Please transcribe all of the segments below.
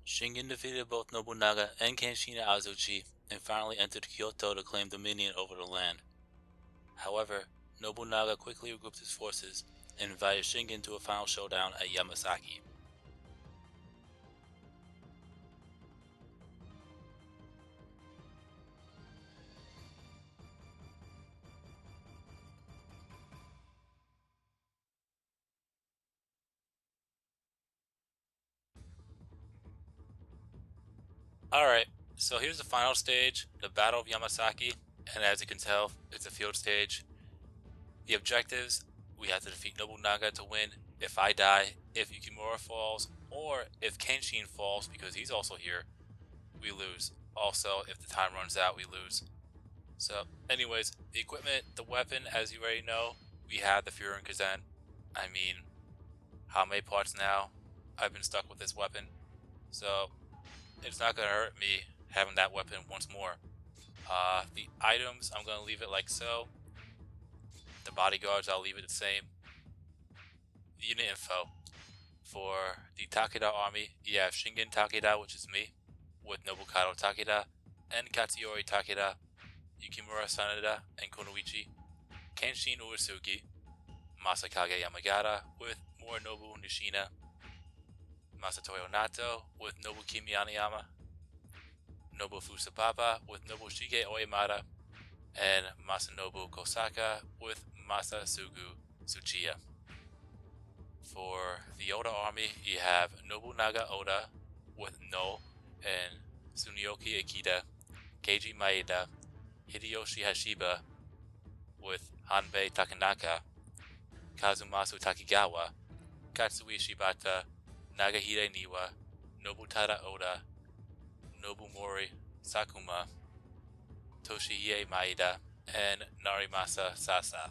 Shingen defeated both Nobunaga and Kenshin Uesugi and finally entered Kyoto to claim dominion over the land. However, Nobunaga quickly regrouped his forces and invited Shingen to a final showdown at Yamasaki. Alright, so here's the final stage, the Battle of Yamasaki, and as you can tell, it's a field stage. The objectives, we have to defeat Nobunaga to win. If I die, if Yukimura falls, or if Kenshin falls because he's also here, we lose. Also, if the time runs out, we lose. So, anyways, the equipment, the weapon, as you already know, we have the Furin Kazen. I mean, how many parts now? I've been stuck with this weapon. So, it's not gonna hurt me having that weapon once more. The items, I'm gonna leave it like so. The bodyguards, I'll leave it the same. The unit info. For the Takeda army, you have Shingen Takeda, which is me, with Nobukado Takeda, and Katsuyori Takeda, Yukimura Sanada, and Kunoichi. Kenshin Uesugi, Masakage Yamagata, with Morinobu Nishina, Masatoyo Nato, with Nobukimi Anayama, Nobufusa Papa, with Nobushige Oemata, and Masanobu Kosaka, with Masasugu Tsuchiya. For the Oda army, you have Nobunaga Oda with No and Tsuneyoki Ikeda, Keiji Maeda, Hideyoshi Hashiba with Hanbei Takanaka, Kazumasu Takigawa, Katsui Shibata, Nagahide Niwa, Nobutada Oda, Nobumori Sakuma, Toshihie Maeda, and Narimasa Sasa.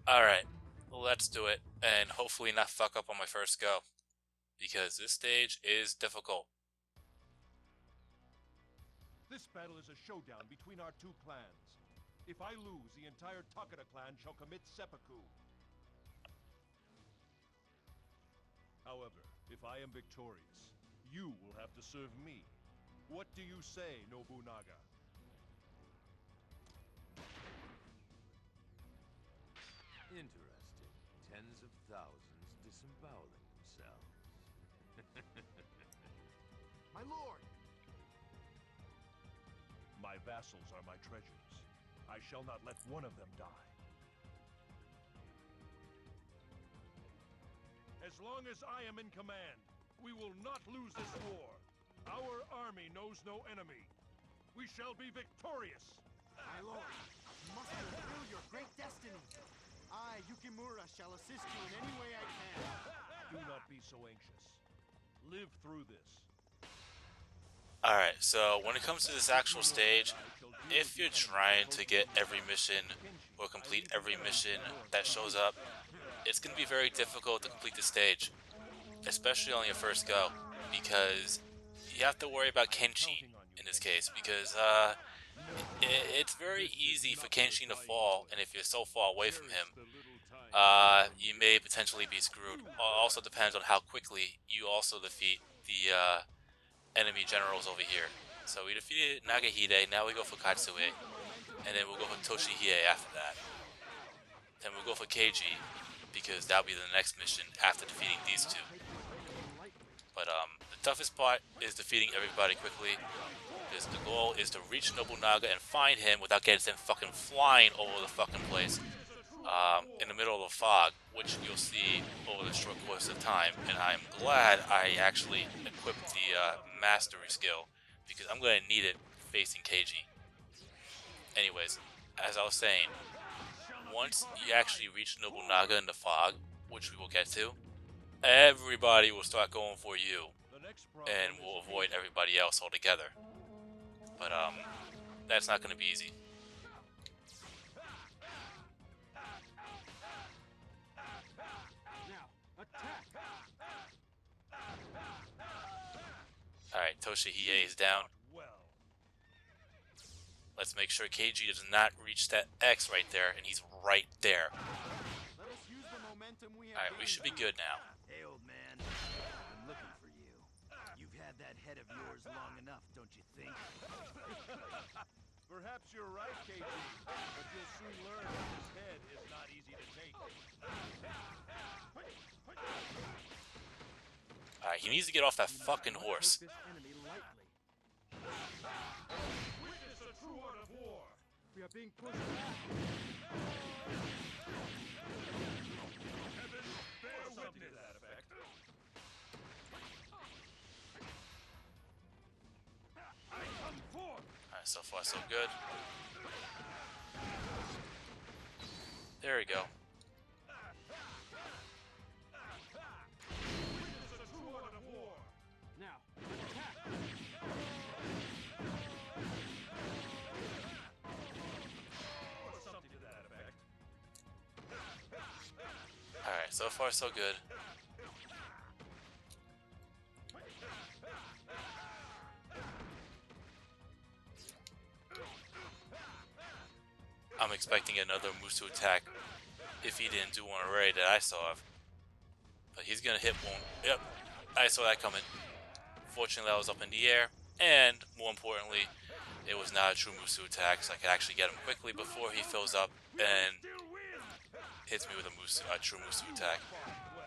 Alright, let's do it, and hopefully not fuck up on my first go, because this stage is difficult. This battle is a showdown between our two clans. If I lose, the entire Takeda clan shall commit seppuku. However, if I am victorious, you will have to serve me. What do you say, Nobunaga? Interesting. Tens of thousands disemboweling themselves. My lord! My vassals are my treasures. I shall not let one of them die. As long as I am in command, we will not lose this war. Our army knows no enemy. We shall be victorious. My lord, you must fulfill your great destiny. I, Yukimura, shall assist you in any way I can. Do not be so anxious. Live through this. Alright, so when it comes to this actual stage, if you're trying to get every mission or complete every mission that shows up, it's going to be very difficult to complete the stage, especially on your first go, because you have to worry about Kenshin in this case, because it's very easy for Kenshin to fall, and if you're so far away from him, you may potentially be screwed. Also depends on how quickly you also defeat the enemy generals over here. So we defeated Nagahide, now we go for Katsue, and then we'll go for Toshihie after that. Then we'll go for Keiji, because that'll be the next mission after defeating these two. But the toughest part is defeating everybody quickly, because the goal is to reach Nobunaga and find him without getting him fucking flying over the fucking place in the middle of the fog, which you'll see over the short course of time. And I'm glad I actually equipped the mastery skill, because I'm going to need it facing Keiji. Anyways, as I was saying, once you actually reach Nobunaga in the fog, which we will get to, everybody will start going for you, and we'll avoid everybody else altogether. But that's not going to be easy. Alright, Toshihie is down. Let's make sure Keiji does not reach that X right there, and he's right there. Alright, we should be good now. Hey, old man. I've been looking for you. that head of yours long enough, don't you think? Perhaps you're right, KG, but you'll soon learn that this head is not easy to take. Alright, he needs to get off that fucking horse. Take this enemy lightly. Witness a true art of war. We are being pushed back. Heaven bear witness to that effect. I come forth. Alright, so far so good. There we go. Witness a true art of war. Now, attack! Or something to that effect. Alright, so far so good. I'm expecting another Musu attack if he didn't do one already that I saw of. But he's gonna hit one. Yep, I saw that coming. Fortunately, I was up in the air, and more importantly, it was not a true Musu attack, so I could actually get him quickly before he fills up and Still win. hits me with a true Musu attack. Well,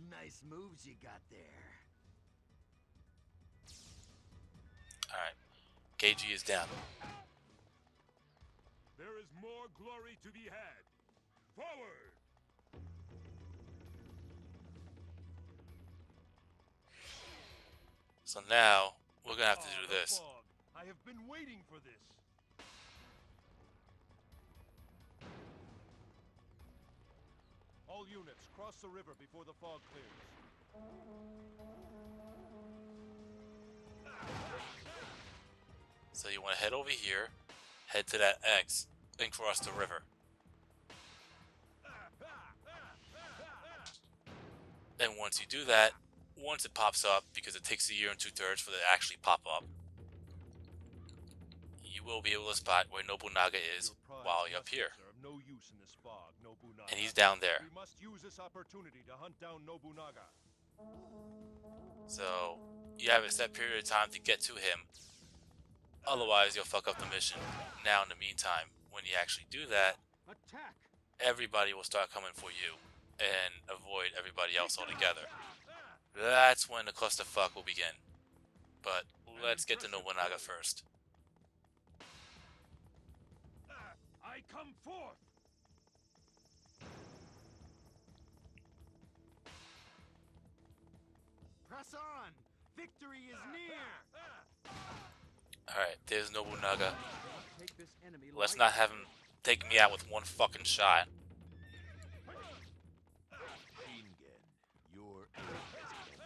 Nice moves you got there. Alright, KG is down. there is more glory to be had. Forward. So now, we're gonna have to do The this. fog. I have been waiting for this. All units, cross the river before the fog clears. So you want to head over here, head to that X, and cross the river. And once you do that, once it pops up, because it takes a year and 2/3 for it to actually pop up, you will be able to spot where Nobunaga is Your prize while you're up here. vessels are of no use in this fog, Nobunaga. And he's down there. We must use this opportunity to hunt down Nobunaga. So you have a set period of time to get to him. Otherwise, you'll fuck up the mission. Now, in the meantime, when you actually do that, Attack! everybody will start coming for you and avoid everybody else altogether. That's when the clusterfuck will begin. But let's get to Nobunaga first. I come forth. Press on! Victory is near! Alright, there's Nobunaga. Take this enemy Let's not have him take me out with one fucking shot. Shingen, you're irreplaceable.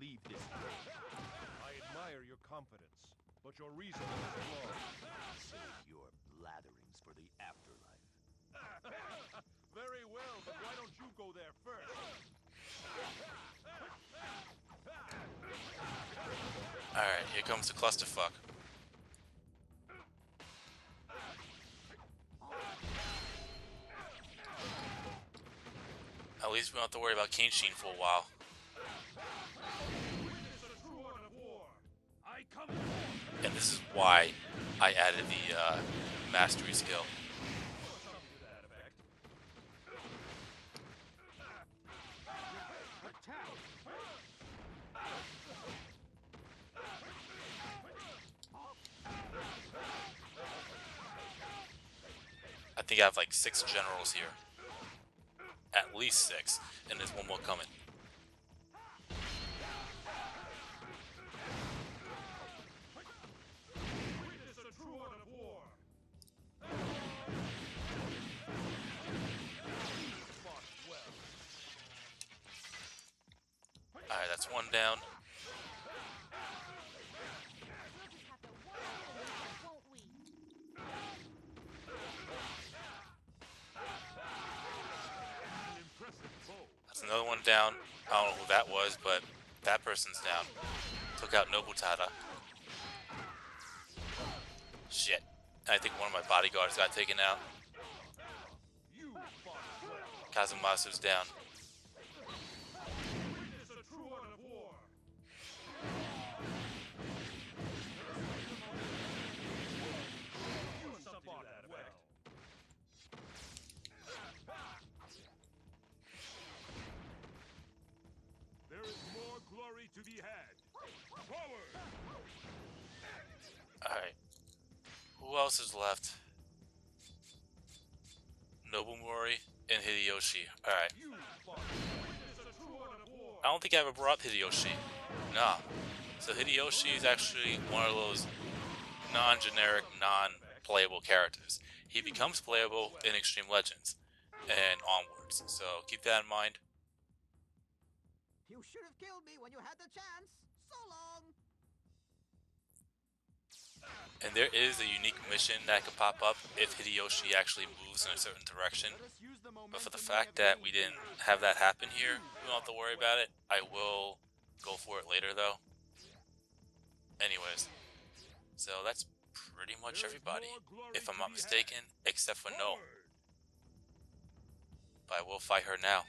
Leave this world. I admire your confidence, but your reasoning is flawed. Save your blatherings for the afterlife. Very well, but why don't you go there first? Alright, here comes the clusterfuck. At least we don't have to worry about Kenshin for a while. Witness a true art of war. I come forth. And this is why I added the mastery skill. Something to that effect. Attack! I think I have like 6 generals here. At least 6. And there's one more coming. Witness a true art of war. Fought well. Alright, that's one down. An impressive bow. That's another one down. I don't know who that was, but that person's down. Took out Nobutada. Shit. I think one of my bodyguards got taken out. You fought well. Kazumasu's down. Witness a true art of war. Use something to that effect. There is more glory to be had. Forward! Alright. Who else is left? Nobumori and Hideyoshi. Alright. You fought. Witness a true art of war. I don't think I ever brought up Hideyoshi. Nah. So Hideyoshi is actually one of those non-generic, non-playable characters. He becomes playable in Extreme Legends and onwards. So keep that in mind. You should have killed me when you had the chance. So long. And there is a unique mission that could pop up if Hideyoshi actually moves in a certain direction. Let us use the But for the momentum we fact have that we gained. didn't have that happen here, we don't have to worry about it. I will go for it later though. Anyways, so that's pretty much There is everybody, more glory if I'm to not be had. mistaken, except for No. Forward! But I will fight her now.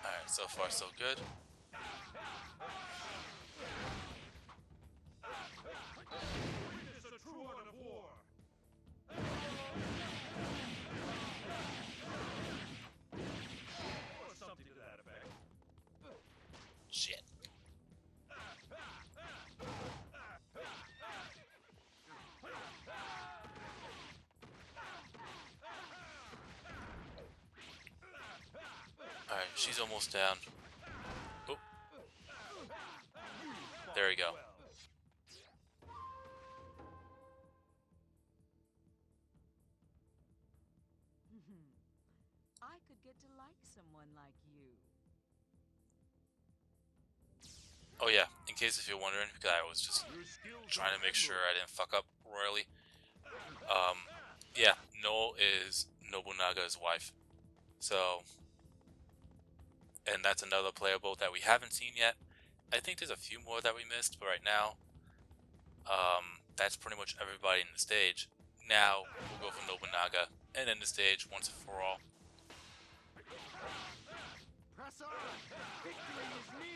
Alright, so far so good. Witness a true art of war. Or something to that effect. Shit. Alright, she's almost down. Oh. There we go. I could get to like someone like you. Oh yeah, in case if you're wondering, because I was just Your skills trying are to make sure admirable. I didn't fuck up royally. Yeah, No is Nobunaga's wife. So, and that's another playable that we haven't seen yet. I think there's a few more that we missed, but right now, that's pretty much everybody in the stage. Now, we'll go for Nobunaga, and end the stage once and for all. Press on. Victory is near.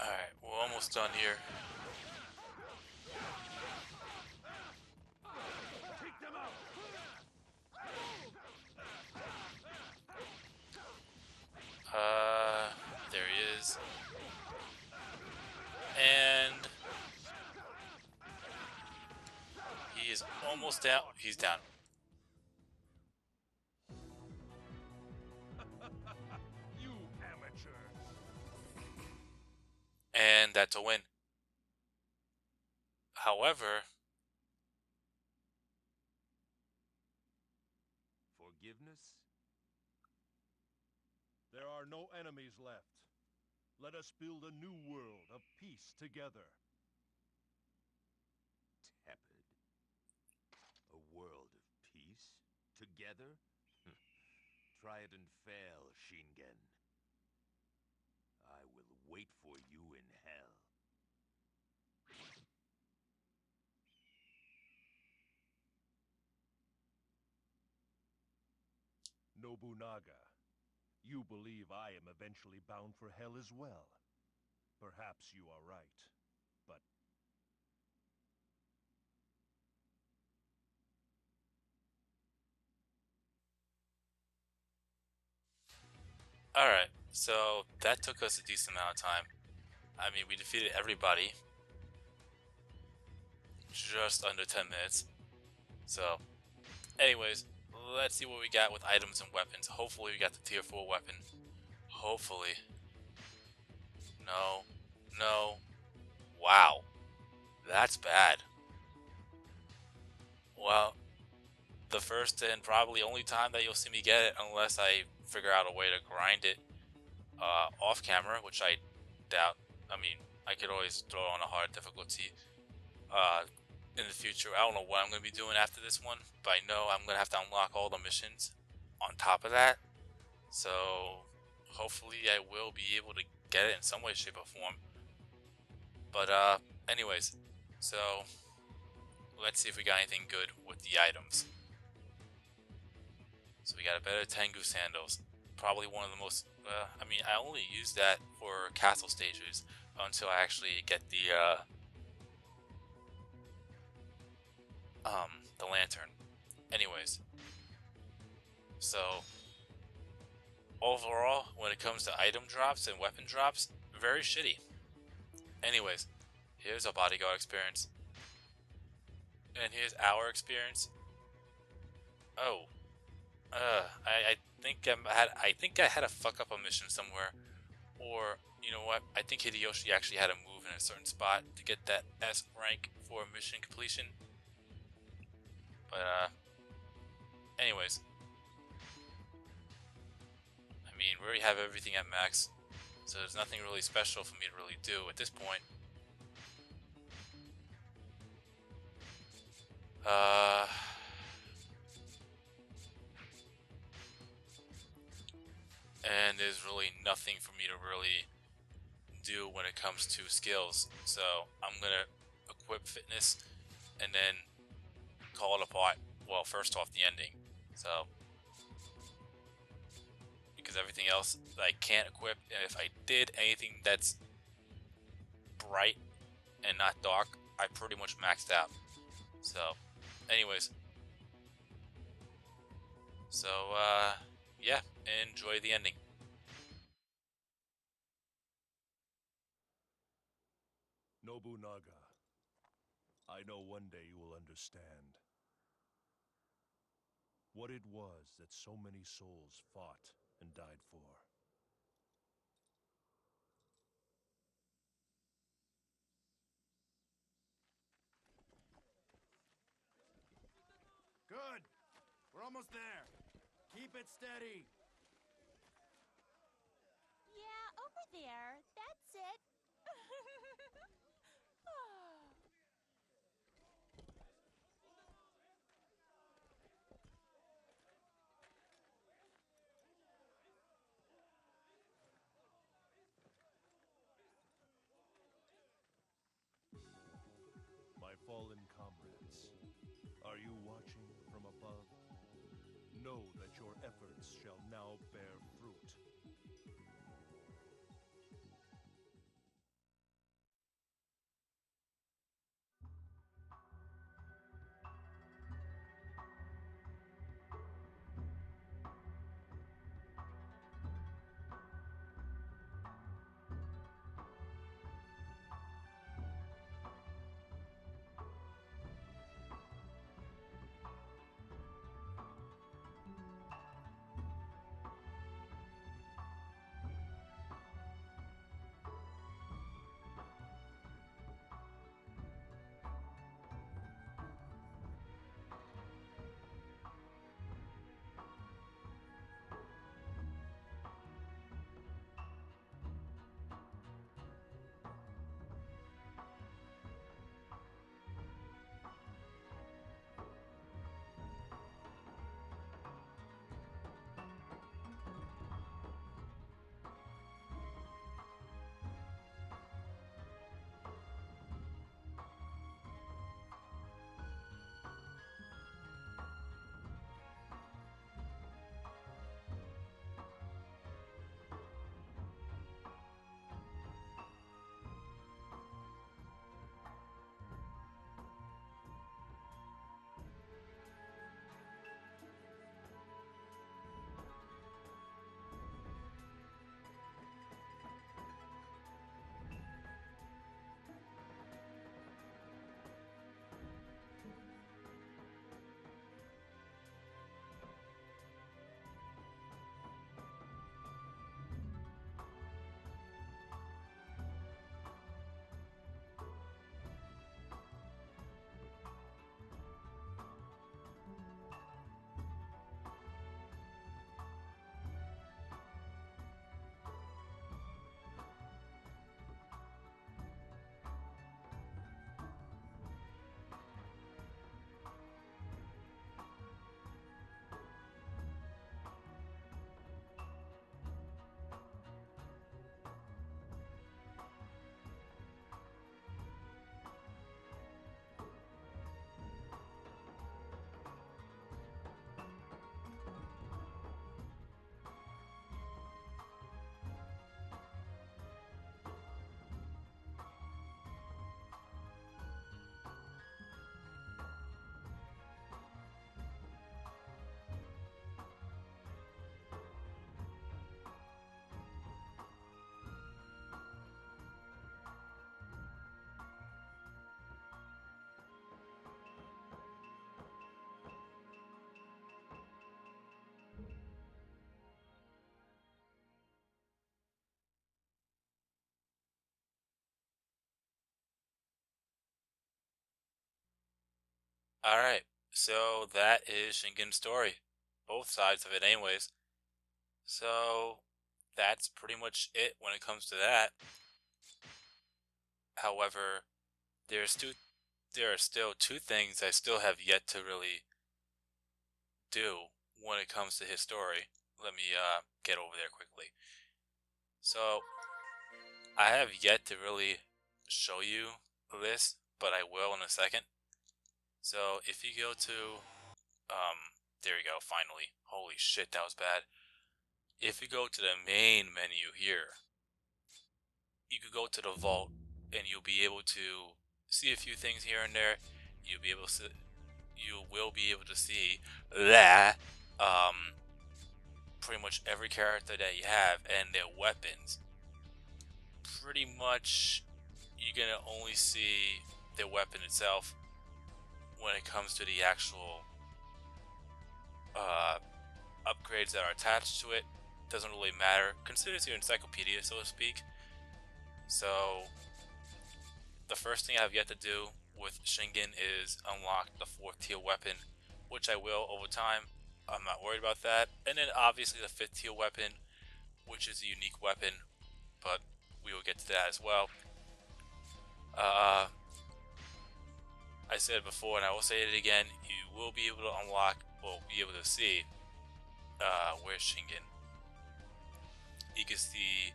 Alright, we're almost done here. Take them out. There he is. And he is almost down. He's down. You amateur. And that's a win. However, Forgiveness? There are no enemies left. Let us build a new world of peace together. Tepid. A world of peace? Together? Try it and fail, Shingen. I will wait for you in hell. Nobunaga, you believe I am eventually bound for hell as well. Perhaps you are right, but alright. So that took us a decent amount of time. I mean, we defeated everybody just under 10 minutes. So, anyways, let's see what we got with items and weapons. Hopefully we got the tier 4 weapon. Hopefully. No. No. Wow. That's bad. Well, the first and probably only time that you'll see me get it, unless I figure out a way to grind it off camera, which I doubt. I mean, I could always throw on a hard difficulty uh, in the future. I don't know what I'm going to be doing after this one, but I know I'm going to have to unlock all the missions on top of that. So hopefully I will be able to get it in some way, shape, or form. But anyways, so let's see if we got anything good with the items. So we got a better Tengu sandals. Probably one of the most, I mean, I only use that for castle stages until I actually get the lantern. Anyways, so overall, when it comes to item drops and weapon drops, very shitty. Anyways, here's our bodyguard experience. And here's our experience. Oh, I think I had a fuck up a mission somewhere, or you know what? I think Hideyoshi actually had a move in a certain spot to get that S rank for mission completion. But anyways, I mean, we already have everything at max, so there's nothing really special for me to really do at this point. And there's really nothing for me to really do when it comes to skills. So I'm gonna equip fitness and then call it apart. Well, first off, the ending. So because everything else I can't equip, and if I did anything that's bright and not dark, I pretty much maxed out. So, anyways, so yeah, enjoy the ending. Nobunaga, I know one day you will understand what it was that so many souls fought and died for. Good. We're almost there. Keep it steady. Yeah, over there. That's it. My fallen comrades, are you watching from above? Know that your efforts shall now bear fruit. Alright, so that is Shingen's story. Both sides of it, anyways. So, that's pretty much it when it comes to that. However, there's two, there are still two things I still have yet to really do when it comes to his story. Let me get over there quickly. So, I have yet to really show you this, but I will in a second. So, if you go to, there you go, finally. Holy shit, that was bad. If you go to the main menu here, you could go to the vault and you'll be able to see a few things here and there. You'll be able to you will be able to see that pretty much every character that you have and their weapons. Pretty much you're gonna only see their weapon itself when it comes to the actual uh, upgrades that are attached to it. Doesn't really matter. Consider it your encyclopedia, so to speak. So the first thing I have yet to do with Shingen is unlock the 4th tier weapon, which I will over time. I'm not worried about that. And then obviously the 5th tier weapon, which is a unique weapon, but we will get to that as well. I said before, and I will say it again, you will be able to unlock, well, be able to see, where's Shingen. You can see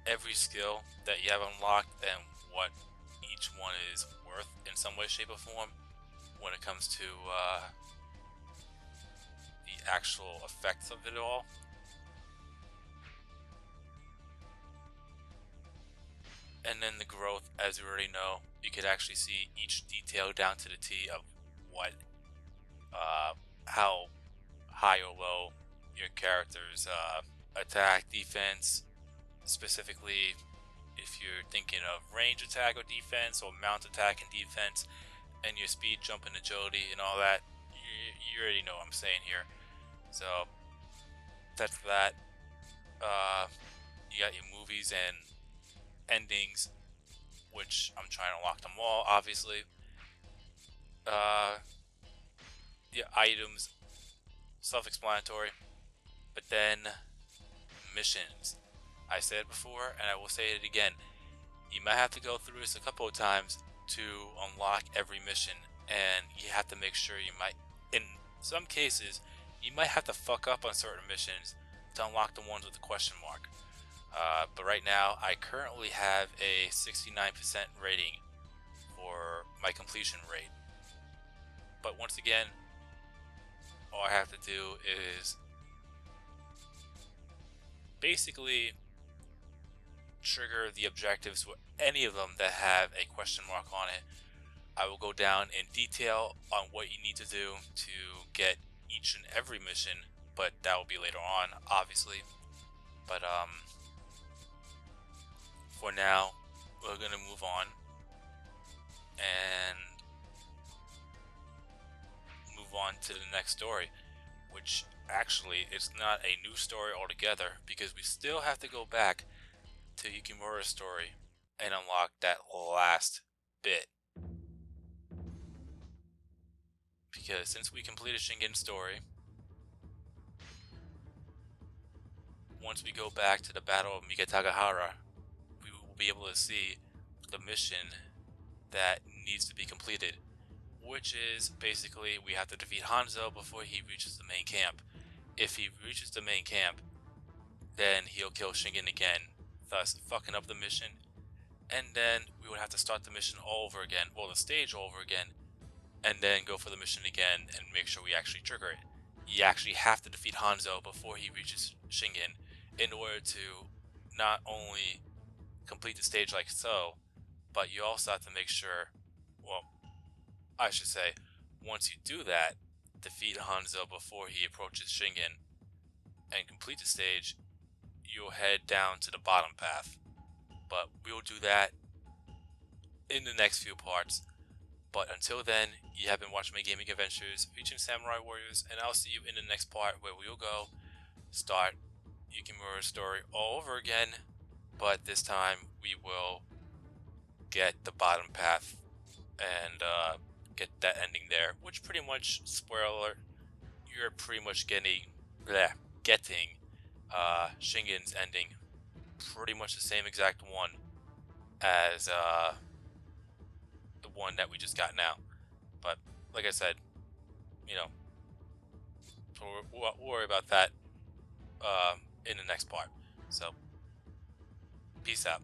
every skill that you have unlocked and what each one is worth in some way, shape, or form when it comes to the actual effects of it all. And then the growth, as you already know, you could actually see each detail down to the T of what, how high or low your character's attack, defense, specifically if you're thinking of range attack or defense, or mount attack and defense, and your speed, jump, and agility, and all that. You already know what I'm saying here. So that's that. You got your movies and endings, which I'm trying to lock them all, obviously. The items, self-explanatory. But then missions. I said it before, and I will say it again. You might have to go through this a couple of times to unlock every mission, and you have to make sure you might, in some cases, you might have to fuck up on certain missions to unlock the ones with the question mark. But right now, I currently have a 69% rating for my completion rate. But once again, all I have to do is basically trigger the objectives for any of them that have a question mark on it. I will go down in detail on what you need to do to get each and every mission, but that will be later on, obviously. But for now, we're gonna move on and move on to the next story, which actually is not a new story altogether, because we still have to go back to Yukimura's story and unlock that last bit. Because since we completed Shingen's story, once we go back to the Battle of Migatagahara, we will be able to see the mission that needs to be completed, which is basically we have to defeat Hanzo before he reaches the main camp. If he reaches the main camp, then he'll kill Shingen again, thus fucking up the mission, and then we would have to start the mission all over again, well, the stage all over again, and then go for the mission again and make sure we actually trigger it. You actually have to defeat Hanzo before he reaches Shingen in order to not only complete the stage like so, but you also have to make sure, well, I should say, once you do that, defeat Hanzo before he approaches Shingen and complete the stage, you'll head down to the bottom path. But we'll do that in the next few parts. But until then, you have been watching my gaming adventures featuring Samurai Warriors, and I'll see you in the next part where we'll go start Yukimura's story all over again, but this time we will get the bottom path and get that ending there, which pretty much, spoiler alert, you're pretty much getting Shingen's ending, pretty much the same exact one as the one that we just got now. But like I said, you know, we'll worry about that in the next part. So, peace out.